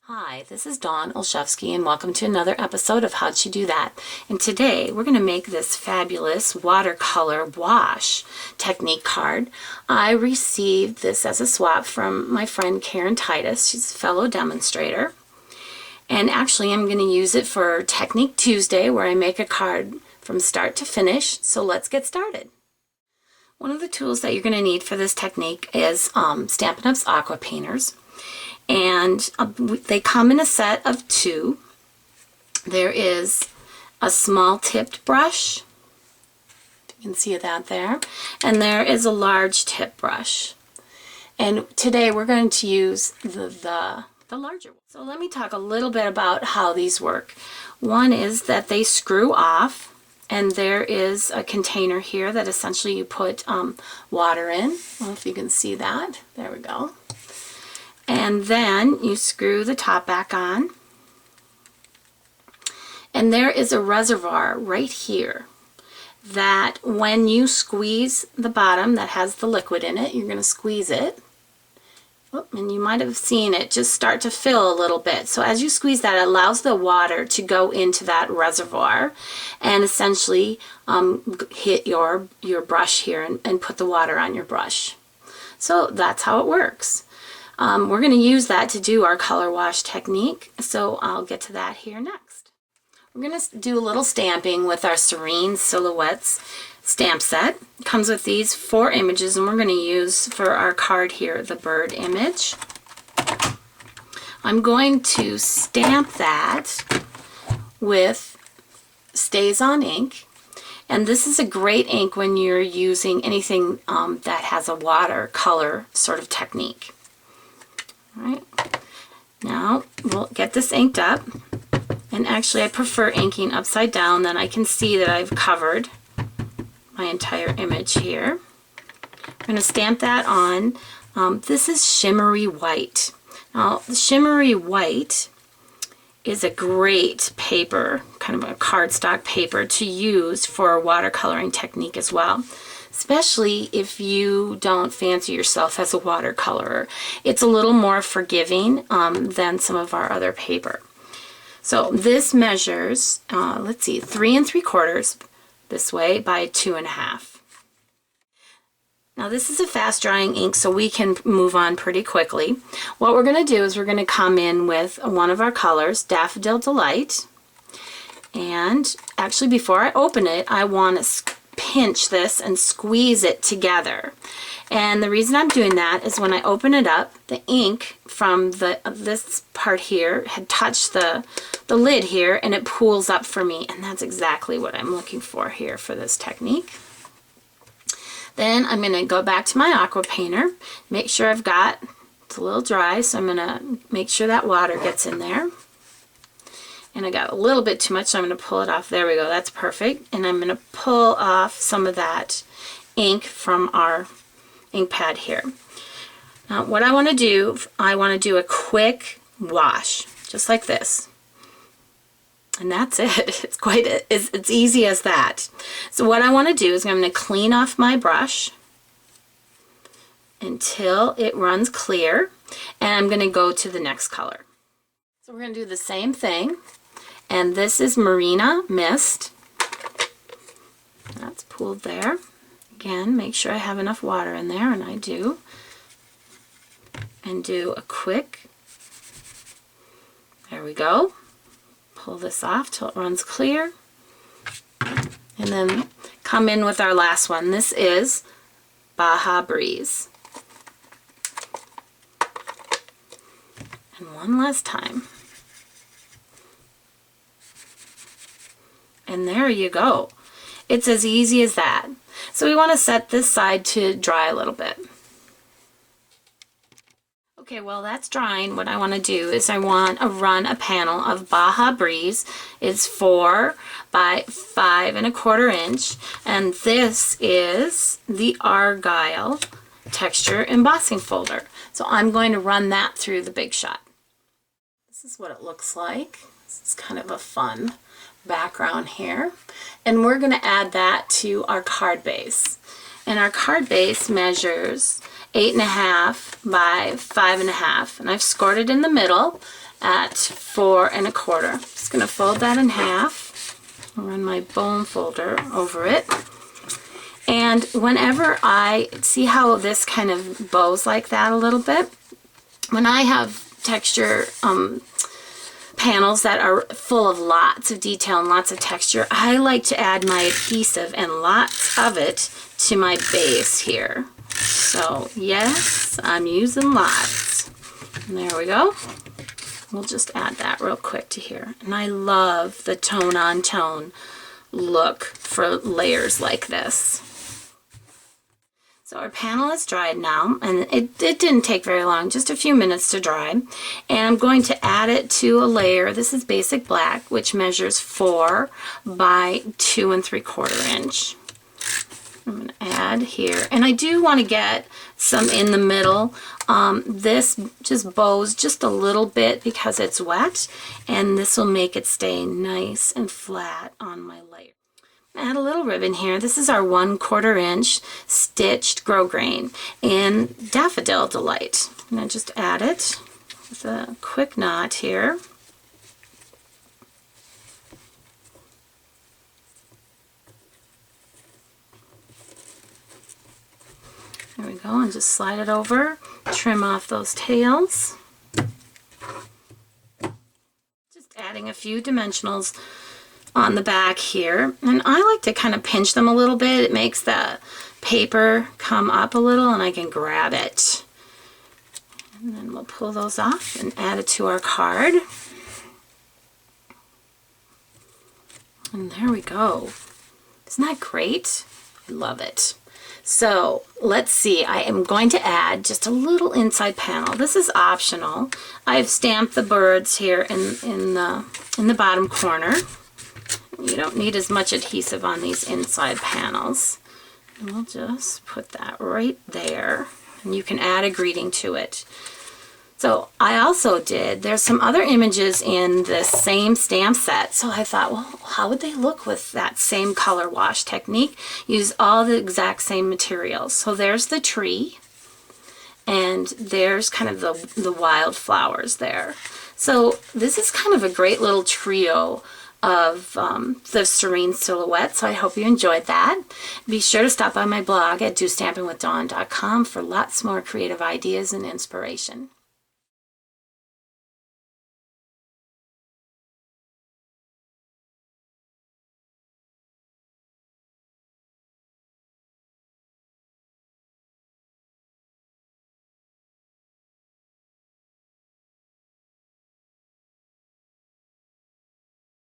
Hi, this is Dawn Olszewski and welcome to another episode of How'd She Do That? And today we're going to make this fabulous watercolor wash technique card. I received this as a swap from my friend Karen Titus. She's a fellow demonstrator. And actually I'm going to use it for Technique Tuesday where I make a card from start to finish. So let's get started. One of the tools that you're going to need for this technique is Stampin' Up's Aqua Painters. And they come in a set of two. There is a small tipped brush, you can see that there, and there is a large tip brush. And today we're going to use the larger one. So let me talk a little bit about how these work. One is that they screw off, and there is a container here that essentially you put water in. I don't know if you can see that. There we go. And then you screw the top back on. And there is a reservoir right here that when you squeeze the bottom that has the liquid in it, you're going to squeeze it. And you might have seen it just start to fill a little bit. So as you squeeze that, it allows the water to go into that reservoir and essentially hit your brush here and put the water on your brush. So that's how it works. We're going to use that to do our color wash technique, so I'll get to that here next. We're going to do a little stamping with our Serene Silhouettes stamp set. It comes with these 4 images, and we're going to use for our card here the bird image. I'm going to stamp that with Stays On ink. And this is a great ink when you're using anything that has a watercolor sort of technique. Alright, now we'll get this inked up, and actually I prefer inking upside down, then I can see that I've covered my entire image here. I'm going to stamp that on. This is shimmery white. Now the shimmery white is a great paper, kind of a cardstock paper to use for a watercoloring technique as well. Especially if you don't fancy yourself as a watercolorer. It's a little more forgiving than some of our other paper. So this measures, let's see, 3 3/4 this way by 2 1/2. Now this is a fast drying ink, so we can move on pretty quickly. What we're going to do is we're going to come in with one of our colors, Daffodil Delight. And actually before I open it, I want to pinch this and squeeze it together. And the reason I'm doing that is when I open it up, the ink from this part here had touched the lid here, and it pools up for me, and that's exactly what I'm looking for here for this technique. Then I'm going to go back to my Aqua Painter, make sure it's a little dry, so I'm going to make sure that water gets in there. And I got a little bit too much, so I'm going to pull it off. There we go, that's perfect. And I'm going to pull off some of that ink from our ink pad here. Now what I want to do a quick wash, just like this. And that's it. It's easy as that. So what I want to do is I'm going to clean off my brush until it runs clear, and I'm going to go to the next color. So we're going to do the same thing. And this is Marina Mist. That's pooled there. Again, make sure I have enough water in there, and I do. And do a quick, there we go. Pull this off till it runs clear. And then come in with our last one. This is Baja Breeze. And one last time. And there you go. It's as easy as that. So we want to set this side to dry a little bit. Okay, while that's drying, what I want to do is I want to run a panel of Baja Breeze. It's 4 by 5 1/4 inch, and this is the Argyle texture embossing folder. So I'm going to run that through the Big Shot. This is what it looks like. This is kind of a fun background here, and we're going to add that to our card base. And our card base measures 8 1/2 by 5 1/2, and I've scored it in the middle, at 4 1/4. Just going to fold that in half, run my bone folder over it. And whenever I see how this kind of bows like that a little bit, when I have texture panels that are full of lots of detail and lots of texture, I like to add my adhesive and lots of it to my base here. So yes, I'm using lots. And there we go. We'll just add that real quick to here. And I love the tone on tone look for layers like this. So our panel is dried now, and it didn't take very long, just a few minutes to dry. And I'm going to add it to a layer. This is basic black, which measures 4 by 2 3/4 inch. I'm going to add here, and I do want to get some in the middle. This just bows just a little bit because it's wet, and this will make it stay nice and flat on my layer. Add a little ribbon here. This is our 1/4 inch stitched grosgrain in Daffodil Delight. I'm going to just add it with a quick knot here. There we go, and just slide it over, trim off those tails. Just adding a few dimensionals on the back here, and I like to kind of pinch them a little bit. It makes the paper come up a little and I can grab it. And then we'll pull those off and add it to our card. And there we go. Isn't that great? I love it. So let's see, I am going to add just a little inside panel. This is optional. I've stamped the birds here in the bottom corner. You don't need as much adhesive on these inside panels. And we'll just put that right there, and you can add a greeting to it. So I also there's some other images in this same stamp set, so I thought, well, how would they look with that same color wash technique? Use all the exact same materials. So there's the tree, and there's kind of the wildflowers there. So this is kind of a great little trio of the Serene Silhouettes, so I hope you enjoyed that. Be sure to stop by my blog at DOstampingwithDawn.com for lots more creative ideas and inspiration.